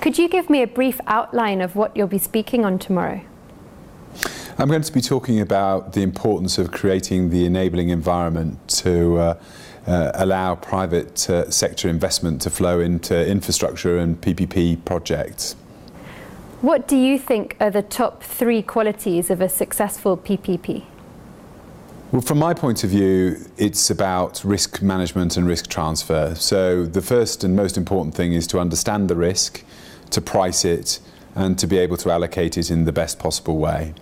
Could you give me a brief outline of what you'll be speaking on tomorrow? I'm going to be talking about the importance of creating the enabling environment to allow private sector investment to flow into infrastructure and PPP projects. What do you think are the top 3 qualities of a successful PPP? Well, from my point of view, it's about risk management and risk transfer. So the first and most important thing is to understand the risk, to price it, and to be able to allocate it in the best possible way.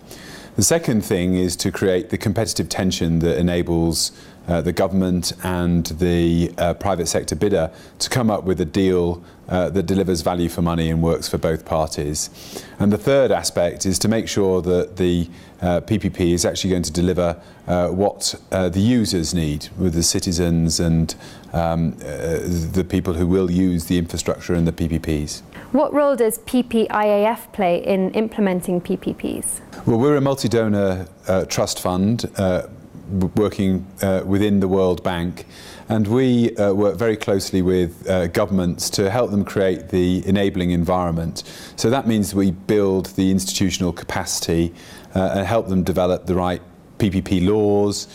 The second thing is to create the competitive tension that enables the government and the private sector bidder to come up with a deal that delivers value for money and works for both parties. And the third aspect is to make sure that the PPP is actually going to deliver what the users need, with the citizens and the people who will use the infrastructure and the PPPs. What role does PPIAF play in implementing PPPs? Well, we're a multi-donor trust fund working within the World Bank, and we work very closely with governments to help them create the enabling environment. So that means we build the institutional capacity and help them develop the right PPP laws,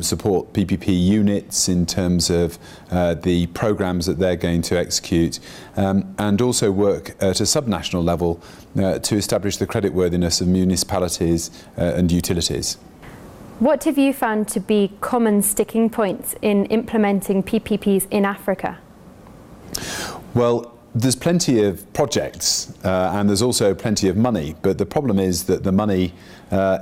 support PPP units in terms of the programs that they're going to execute, and also work at a subnational level to establish the creditworthiness of municipalities and utilities. What have you found to be common sticking points in implementing PPPs in Africa? Well, there's plenty of projects and there's also plenty of money, but the problem is that the money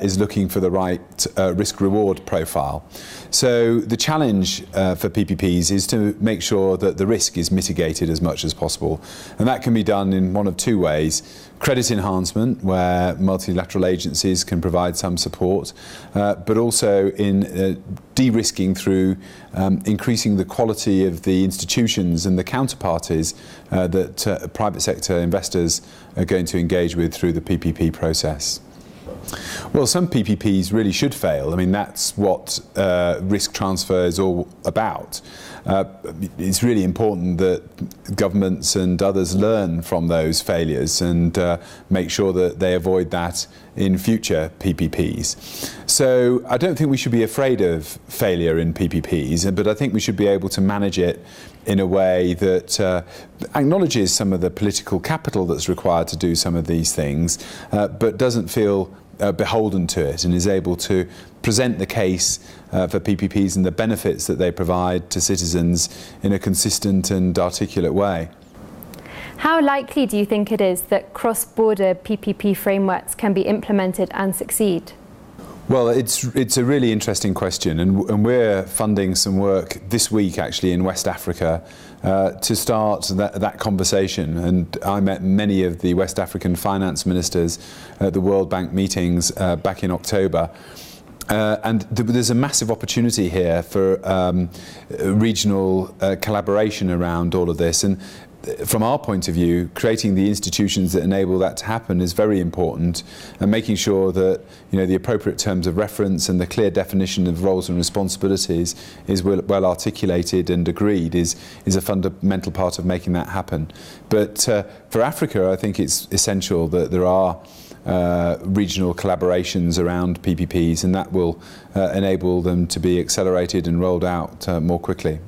is looking for the right risk-reward profile. So the challenge for PPPs is to make sure that the risk is mitigated as much as possible, and that can be done in one of 2 ways. Credit enhancement, where multilateral agencies can provide some support, but also in de-risking through increasing the quality of the institutions and the counterparties that private sector investors are going to engage with through the PPP process. Well, some PPPs really should fail. I mean, that's what risk transfer is all about. It's really important that governments and others learn from those failures and make sure that they avoid that in future PPPs. So I don't think we should be afraid of failure in PPPs, but I think we should be able to manage it in a way that acknowledges some of the political capital that's required to do some of these things, but doesn't feel beholden to it, and is able to present the case for PPPs and the benefits that they provide to citizens in a consistent and articulate way. How likely do you think it is that cross-border PPP frameworks can be implemented and succeed? Well, it's a really interesting question, and we're funding some work this week actually in West Africa to start that conversation. And I met many of the West African finance ministers at the World Bank meetings back in October. And there's a massive opportunity here for regional collaboration around all of this. And from our point of view, creating the institutions that enable that to happen is very important, and making sure that the appropriate terms of reference and the clear definition of roles and responsibilities is well articulated and agreed is a fundamental part of making that happen. But for Africa, I think it's essential that there are regional collaborations around PPPs, and that will enable them to be accelerated and rolled out more quickly.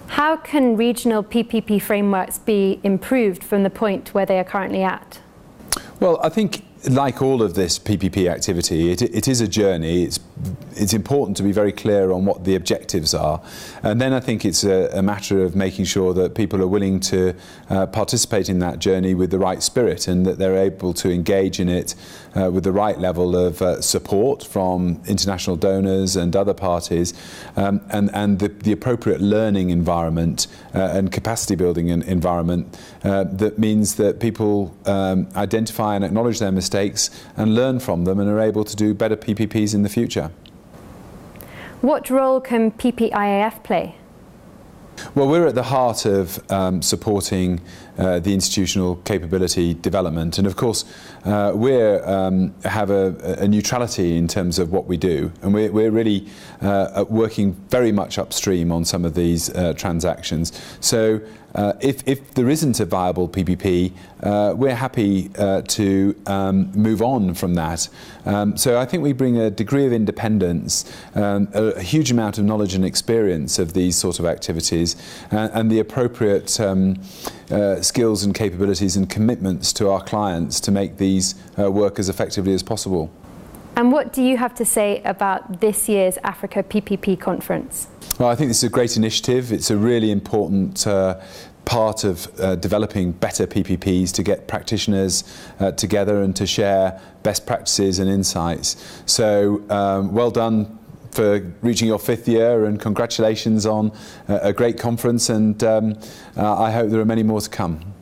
How can regional PPP frameworks be improved from the point where they are currently at? Well, I think like all of this PPP activity, it is a journey. It's important to be very clear on what the objectives are, and then I think it's a matter of making sure that people are willing to participate in that journey with the right spirit, and that they're able to engage in it with the right level of support from international donors and other parties, and the appropriate learning environment and capacity building environment that means that people identify and acknowledge their mistakes and learn from them and are able to do better PPPs in the future. What role can PPIAF play? Well, we're at the heart of supporting the institutional capability development, and of course we have a neutrality in terms of what we do, and we're really working very much upstream on some of these transactions. So if there isn't a viable PPP, we're happy to move on from that. So I think we bring a degree of independence, a huge amount of knowledge and experience of these sort of activities, and the appropriate skills and capabilities and commitments to our clients to make these work as effectively as possible. And what do you have to say about this year's Africa PPP conference? Well, I think this is a great initiative. It's a really important part of developing better PPPs, to get practitioners together and to share best practices and insights. So well done for reaching your 5th year, and congratulations on a great conference, and I hope there are many more to come.